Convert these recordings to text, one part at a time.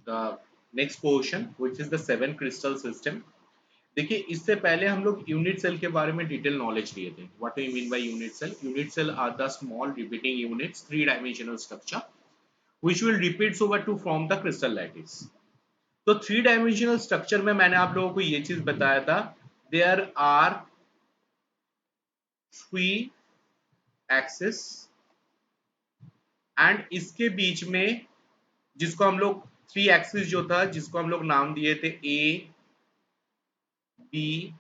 The next portion which is the 7 crystal system. देखिए इससे पहले हम लोग यूनिट सेल के बारे में डिटेल नॉलेज लिए थे। What do you mean by unit cell? Unit cell are the small repeating units, three dimensional structure which will repeats over to form the crystal lattice। तो थ्री डायमेंशनल स्ट्रक्चर में मैंने आप लोगों को ये चीज बताया था, there are three axis and इसके बीच में जिसको हम लोग थ्री एक्सिस जो था जिसको हम लोग नाम दिए थे ए बी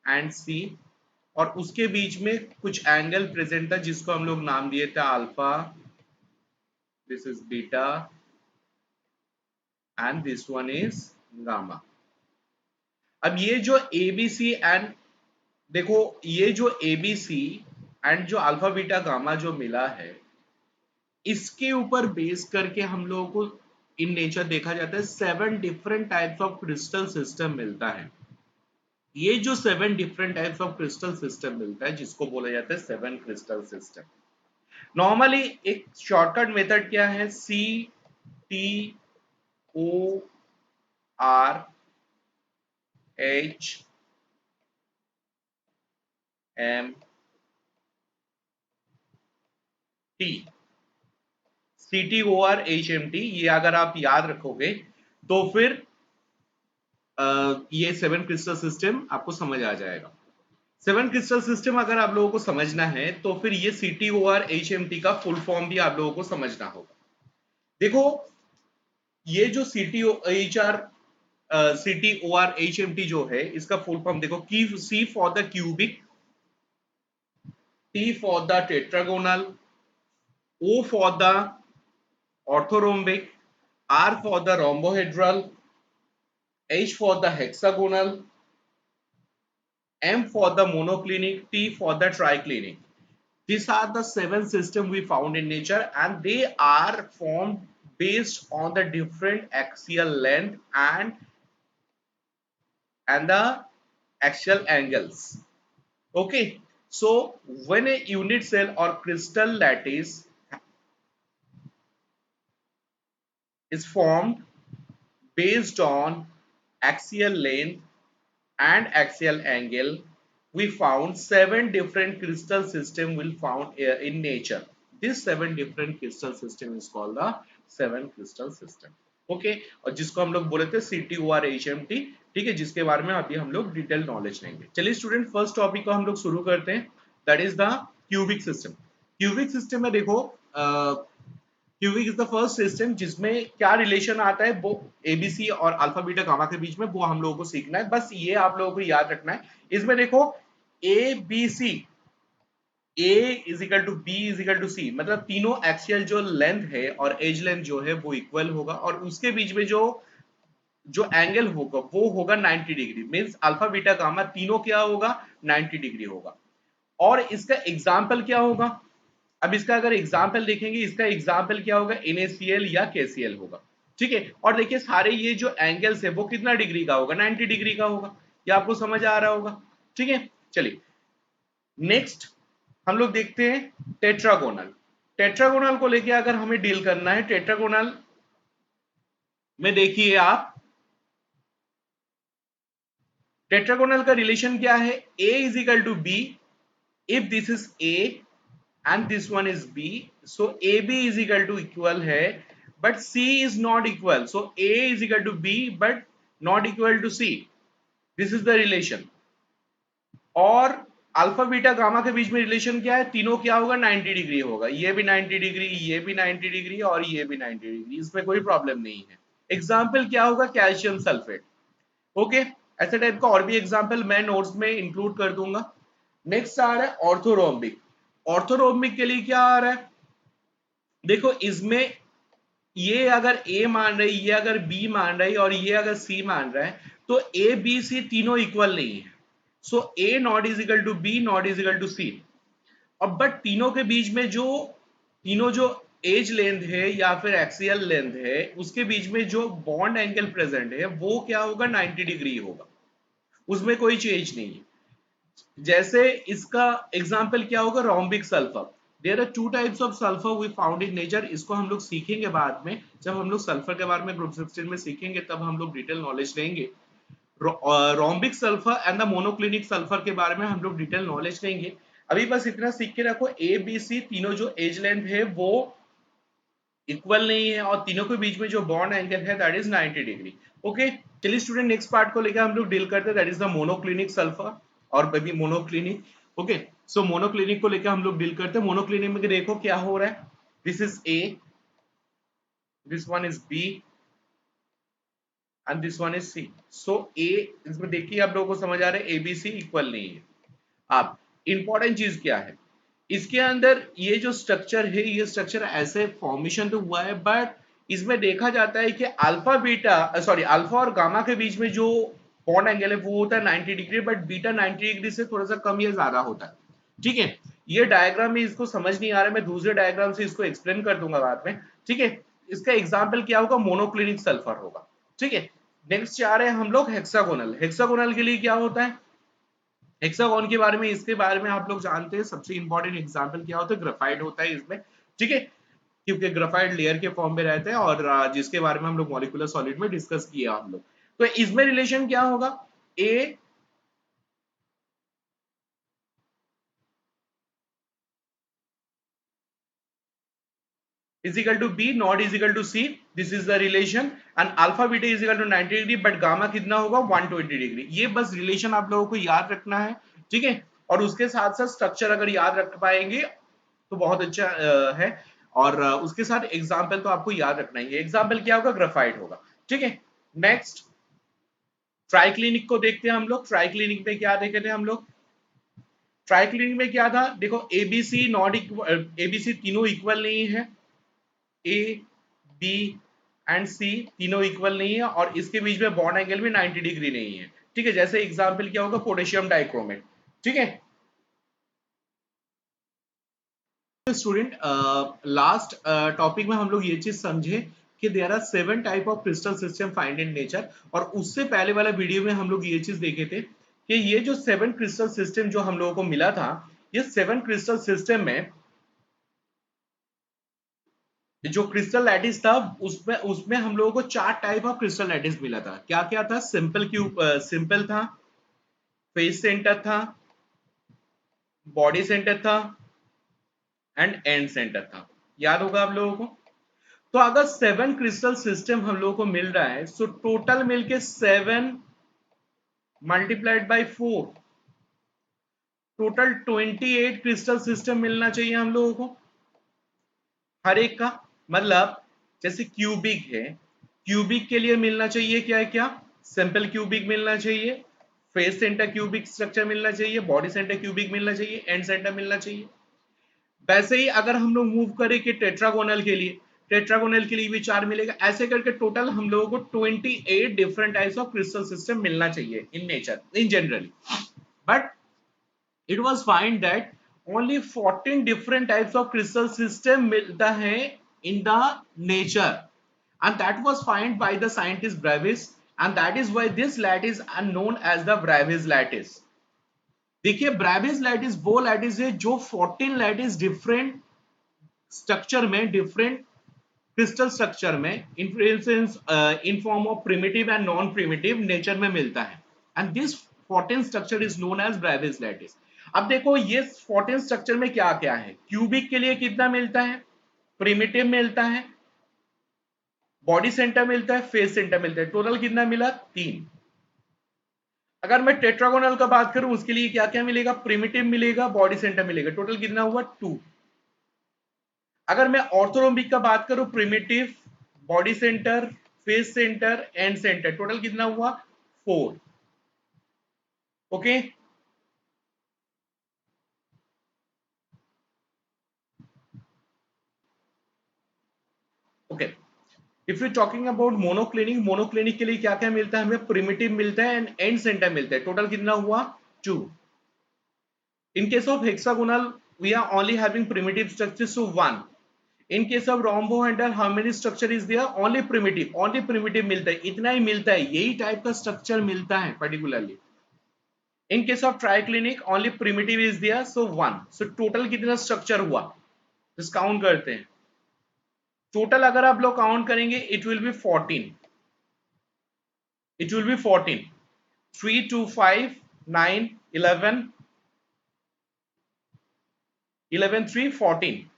एंड सी, और उसके बीच में कुछ एंगल प्रेजेंट था जिसको हम लोग नाम दिए थे alpha, this is beta and this one is gamma. अब ये जो एबीसी एंड देखो ये जो एबीसी एंड जो अल्फा बीटा गामा जो मिला है इसके ऊपर बेस करके हम लोगों को इन नेचर देखा जाता है 7 different types of crystal system मिलता है। ये जो 7 different types of crystal system मिलता है जिसको बोला जाता है 7 क्रिस्टल सिस्टम। नॉर्मली एक शॉर्टकट मेथड क्या है? CTORHMT, CTORHMT, ये अगर आप याद रखोगे तो फिर ये 7 क्रिस्टल सिस्टम आपको समझ आ जाएगा। 7 क्रिस्टल सिस्टम अगर आप लोगों को समझना है तो फिर ये CTORHMT का फुल फॉर्म भी आप लोगों को समझना होगा। देखो ये जो CTORHMT जो है इसका फुल फॉर्म देखो, C for the cubic, T for the tetragonal, O for the orthorhombic, R for the rhombohedral, H for the hexagonal, M for the monoclinic, T for the triclinic. These are the 7 systems we found in nature and they are formed based on the different axial length and the axial angles. Okay, so when a unit cell or crystal lattice is formed based on axial length and axial angle, we found 7 different crystal system will found in nature. This 7 different crystal system is called the 7 crystal system। Okay, और जिसको हम लोग बोले थे CTORHMT, ठीक है, जिसके बारे में अभी हम लोग डिटेल नॉलेज लेंगे। चलिए स्टूडेंट फर्स्ट टॉपिक को हम लोग शुरू करते हैं, that is the cubic system. Cubic system में देखो cubic is the first system जिसमें क्या रिलेशन आता है वो एबीसी और अल्फा बीटा गामा के बीच में, वो हम लोगों को सीखना है। बस ये आप लोगों को याद रखना है। इसमें देखो A B C, A is equal to B is equal to C, मतलब तीनों एक्सियल जो लेंथ है और एज लेंथ जो है वो इक्वल होगा, और उसके बीच में जो जो एंगल होगा वो होगा 90 degree. Means alpha beta gamma तीनों क्या होगा? 90 डिग्री होगा। और इसका एग्जाम्पल क्या होगा? अब इसका अगर एग्जाम्पल देखेंगे, इसका एग्जाम्पल क्या होगा? NaCl या KCl होगा, ठीक है। और देखिए सारे ये जो एंगल्स है वो कितना डिग्री का होगा? 90 डिग्री का होगा। ये आपको समझ आ रहा होगा, ठीक है। चलिए नेक्स्ट हम लोग देखते हैं टेट्रागोनल। टेट्रागोनल को लेके अगर हमें डील करना है, टेट्रागोनल में देखिए आप टेट्रागोनल का रिलेशन क्या है? A is equal to B if this is A and this one is B, so AB is equal to equal है, but C is not equal, so A is equal to B but not equal to C, this is the relation। और alpha beta gamma के बीच में relation क्या है? तीनों क्या होगा? 90 degree होगा। ये भी 90 डिग्री, ये भी 90 डिग्री और ये भी 90 डिग्री, इसमें कोई प्रॉब्लम नहीं है। एग्जाम्पल क्या होगा? Calcium sulphate. ओके, ऐसे टाइप का और भी एग्जाम्पल मैं नोट्स में इंक्लूड कर दूंगा। नेक्स्ट आ रहा है ऑर्थोरोम्बिक। ऑर्थोरोम्बिक के लिए क्या आ रहा है? देखो इसमें ये अगर A मान रही, ये अगर B मान रही और ये अगर C मान रहा है, तो A B C तीनों इक्वल नहीं है। So A not is equal to B not is equal to C। अब बट तीनों के बीच में जो तीनों जो एज लेंथ है या फिर एक्सियल लेंथ है उसके बीच में जो बॉन्ड एंगल प्रेजेंट है वो क्या होगा? 90 डिग्री होगा, उसमें कोई चेंज नहीं है। जैसे इसका एग्जाम्पल क्या होगा? Rhombic sulphur. There are two types of sulphur we found in nature. इसको हम लोग सीखेंगे बाद में, जब हम लोग सल्फर के बारे में ग्रुप 16 में सीखेंगे तब हम लोग डिटेल नॉलेज लेंगे। Rhombic sulphur and the monoclinic sulphur के बारे में हम लोग डिटेल नॉलेज लेंगे। अभी बस इतना सीख के रखो, ए बी सी तीनों जो एज लेंथ है वो इक्वल नहीं है, और तीनों के बीच में जो बॉन्ड एंगल है दैट इज 90 डिग्री। ओके, चलिए स्टूडेंट नेक्स्ट पार्ट को लेकर हम लोग डील करते हैं, that is the monoclinic sulphur और बेबी मोनोक्लिनिक। ओके, सो मोनोक्लिनिक को लेकर हम लोग डील करते हैं। मोनोक्लिनिक में देखो क्या हो रहा है, this is A, this one is B and this one is C. So A, इसमें देखिए आप लोगों को समझ आ रहा है एबीसी इक्वल नहीं है। अब इंपॉर्टेंट चीज क्या है, इसके अंदर ये जो स्ट्रक्चर है, ये स्ट्रक्चर ऐसे फॉर्मेशन तो हुआ है, बट इसमें देखा जाता है कि अल्फा बीटा सॉरी अल्फा और गामा के बीच में जो बॉन्ड एंगल है वो होता है 90 डिग्री, बट बीटा 90 डिग्री से थोड़ा सा कम या ज्यादा होता है। ठीक है, ये डायग्राम में इसको समझ नहीं आ रहा है, मैं दूसरे डायग्राम से इसको एक्सप्लेन कर दूंगा बाद में। ठीक है, इसका एग्जाम्पल क्या होगा, मोनोक्लिनिक सल्फर होगा। ठीक है, नेक्स्ट जा रहे हैं हम लोग हेक्सागोनल। हेक्सागोनल के लिए क्या होता है, हेक्सागोन के बारे में, इसके बारे में आप लोग जानते हैं, सबसे इंपॉर्टेंट एग्जांपल क्या होता है, ग्राफाइट होता है इसमें। ठीक है, क्योंकि ग्राफाइट लेयर के फॉर्म में रहते हैं, और जिसके बारे में हम लोग मॉलिक्यूलर सॉलिड में डिस्कस किया हम लोग। तो इसमें रिलेशन क्या होगा, ए is equal to b not is equal to c, this is the relation, and alpha beta is equal to 90 degree, but gamma कितना होगा 120 डिग्री। ये बस रिलेशन आप लोगों को याद रखना है। ठीक है, और उसके साथ साथ स्ट्रक्चर अगर याद रख पाएंगे तो बहुत अच्छा है, और उसके साथ एग्जाम्पल तो आपको याद रखना ही है। एग्जाम्पल क्या होगा, ग्राफाइट होगा। ठीक है, नेक्स्ट ट्राइक्लिनिक को देखते हैं हम लोग। ट्राइक्लिनिक में क्या देखे थे हम लोग, ट्राइक्लिनिक में क्या था, देखो एबीसी नॉट इक्वल, एबीसी तीनों इक्वल नहीं है, ए बी एंड सी तीनों इक्वल नहीं है, और इसके बीच में बॉन्ड एंगल भी 90 डिग्री नहीं है। ठीक है, जैसे एग्जांपल क्या होगा, पोटेशियम डाइक्रोमेट। ठीक है स्टूडेंट, लास्ट टॉपिक में हम लोग ये चीज समझे कि there are 7 type of crystal system find in nature, और उससे पहले वाला वीडियो में हम लोग ये चीज देखे थे कि ये जो 7 क्रिस्टल सिस्टम जो हम लोगों को मिला था, ये 7 क्रिस्टल सिस्टम में जो क्रिस्टल लैटिस था, उसमें उसमें हम लोगों को 4 टाइप ऑफ क्रिस्टल लैटिस मिला था। क्या क्या था, सिंपल क्यूब, सिंपल था, फेस सेंटर था, बॉडी सेंटर था, एंड एंड सेंटर था। याद होगा आप लोगों को। तो अगर 7 क्रिस्टल सिस्टम हम लोगों को मिल रहा है, सो टोटल मिलके 7 multiplied by 4, total 28 crystal system मिलना चाहिए हम लोगों को हर एक का। मतलब जैसे क्यूबिक है, क्यूबिक के लिए मिलना चाहिए क्या क्या, सिंपल क्यूबिक मिलना चाहिए, फेस सेंटर क्यूबिक स्ट्रक्चर मिलना चाहिए, बॉडी सेंटर क्यूबिक मिलना चाहिए, एंड सेंटर मिलना चाहिए। वैसे ही अगर हम लोग मूव करें कि टेट्रागोनल के लिए, टेट्रागोनल के लिए भी 4 मिलेगा, ऐसे करके टोटल हम लोगों को 28 different types of crystal system मिलना चाहिए in nature, in generally. But it was find that only 14 different types of crystal system मिलता है in the nature, and that was found by the scientist Bravais, and that is why this lattice are known as the Bravais lattice। देखिए ब्राविस lattice वो lattice है जो 14 lattice different structure में, different crystal structure में, in form of primitive and non primitive nature में मिलता है, and this 14 structure is known as Bravais lattice. अब देखो ये 14 स्ट्रक्चर में क्या क्या है, क्यूबिक के लिए कितना मिलता है, प्रिमिटिव मिलता है, बॉडी सेंटर मिलता है, फेस सेंटर मिलता है, टोटल कितना मिला 3। अगर मैं टेट्रागोनल का बात करूं, उसके लिए क्या क्या मिलेगा, प्रिमिटिव मिलेगा, बॉडी सेंटर मिलेगा, टोटल कितना हुआ 2। अगर मैं ऑर्थोरोम्बिक का बात करूं, primitive, body centre, face centre, and centre, total कितना हुआ 4। Okay, okay, if you talking about monoclinic, monoclinic के लिए क्या क्या मिलता है हमें, प्रिमिटिव मिलता है एंड एंड सेंटर मिलता है, टोटल कितना हुआ 2। In case of hexagonal, we are only having primitive structures, so 1. In case of rhombohedral, how many structure is there? Only primitive, only primitive मिलता है, इतना ही मिलता है, यही टाइप का स्ट्रक्चर मिलता है particularly. In case of triclinic, only primitive is there, so 1. So total कितना स्ट्रक्चर हुआ? इस काउंट करते हैं, टोटल अगर आप लोग काउंट करेंगे it will be 14, it will be 14, 3 2 5 9 11 11 3 14.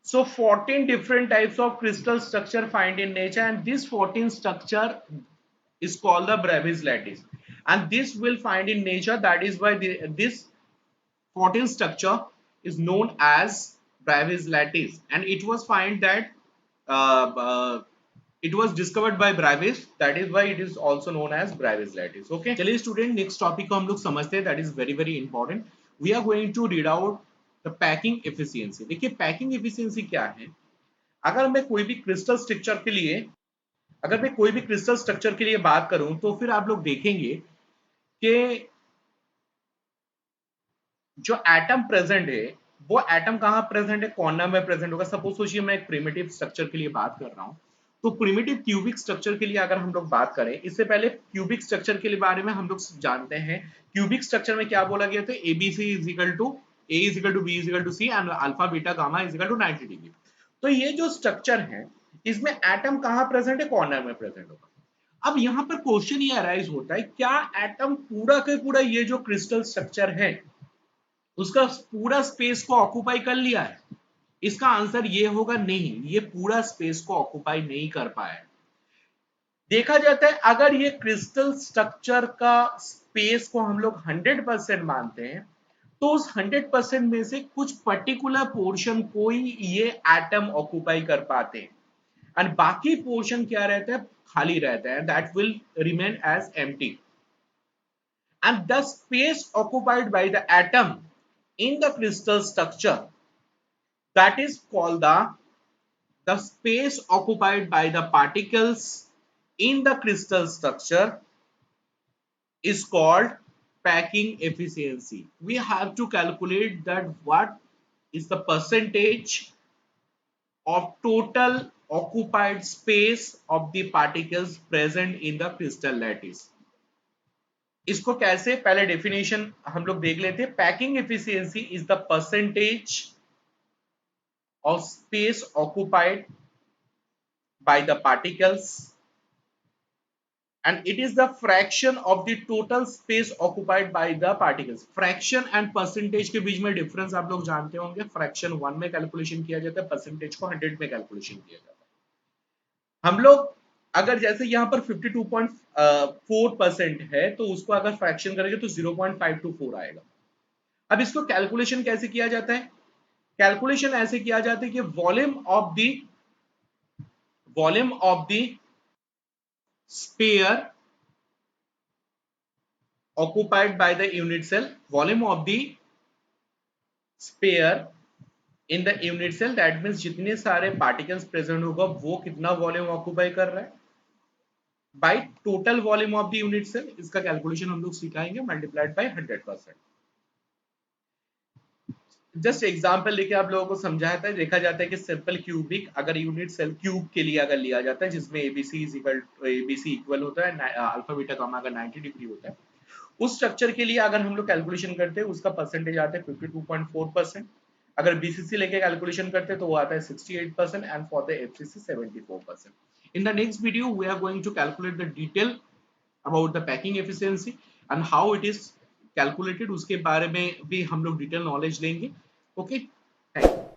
So 14 different types of crystal structure find in nature, and this 14 structure is called the Brevis lattice, and this will find in nature. That is why this 14 structure is known as Brevis lattice, and it was find that uh, uh, it was discovered by Brevis. That is why it is also known as Brevis lattice. Okay, चलिए student next topic को हम लोग समझते हैं, that is very very important. We are going to read out the packing efficiency. देखिए packing efficiency क्या है. अगर मैं कोई भी क्रिस्टल स्ट्रक्चर के लिए अगर मैं कोई भी क्रिस्टल स्ट्रक्चर के लिए बात करूं तो फिर आप लोग देखेंगे कि जो एटम प्रेजेंट है वो एटम कहां प्रेजेंट है, कॉर्नर में प्रेजेंट होगा. सपोज सोचिए मैं एक प्रिमिटिव स्ट्रक्चर के लिए बात कर रहा हूं, तो प्रिमिटिव क्यूबिक स्ट्रक्चर के लिए अगर हम लोग बात करें, इससे पहले क्यूबिक स्ट्रक्चर के बारे में हम लोग जानते हैं. क्यूबिक स्ट्रक्चर में क्या बोला गया था, ABC is equal to A is equal to B is equal to C and alpha beta gamma is equal to 90 degree. तो ये जो स्ट्रक्चर है इसमें एटम कहां प्रेजेंट है, कॉर्नर में प्रेजेंट होगा. अब यहां पर क्वेश्चन ये अराइज होता है, क्या एटम पूरा के पूरा ये जो क्रिस्टल स्ट्रक्चर है उसका पूरा स्पेस को ऑक्युपाई कर लिया है. इसका आंसर ये होगा नहीं, ये पूरा स्पेस को ऑक्युपाई नहीं कर पाया. देखा जाता है अगर ये क्रिस्टल स्ट्रक्चर का स्पेस को हम लोग 100% मानते हैं तो उस 100% में से कुछ पर्टिकुलर पोर्शन को ही ये एटम ऑक्युपाई कर पाते हैं एंड बाकी पोर्शन क्या रहता है, खाली रहता है, that will remain as empty. And the space occupied by the atom in the crystal structure, that is called the space occupied by the particles in the crystal structure is called packing efficiency. We have to calculate that what is the percentage of total occupied space of the particles present in the crystal lattice. इसको कैसे, पहले definition हम लोग देख लेते हैं. Packing efficiency is the percentage of space occupied by the particles and it is the fraction of the total space occupied by the particles. Fraction and percentage के बीच में डिफरेंस आप लोग जानते होंगे. फ्रैक्शन 1 में कैलकुलेशन किया जाता है, परसेंटेज को 100 में कैलकुलेशन किया जाता है. हम लोग अगर जैसे यहाँ पर 52.4% है तो उसको अगर फ्रैक्शन करेंगे तो 0.524 आएगा. अब इसको कैलकुलेशन कैसे किया जाता है, कैलकुलेशन ऐसे किया जाता है कि volume of the sphere occupied by the unit cell, volume of the sphere in the unit cell, that means जितने सारे पार्टिकल्स प्रेजेंट होगा वो कितना वॉल्यूम ऑक्युपाई कर रहा है by total volume of the unit cell. इसका कैलकुलेशन हम लोग सिखाएंगे मल्टीप्लाइड बाय 100%. जस्ट एग्जांपल लेके आप लोगों को समझाया था. देखा जाता है कि सिंपल क्यूबिक अगर यूनिट सेल क्यूब के लिए अगर लिया जाता है जिसमें एबीसी इक्वल होता है, अल्फा बीटा गामा अगर 90 डिग्री होता है, उस स्ट्रक्चर के लिए अगर हम लोग कैलकुलेशन करते हैं उसका परसेंटेज आता है 52.4%. अगर बीसीसी लेके कैलकुलेशन करते हैं तो वो आता है 68% and for the FCC 74%. In the next video we are going to calculate the detail about the packing efficiency and how it is calculated. उसके बारे में भी हम लोग डिटेल नॉलेज लेंगे. Okay, thank you.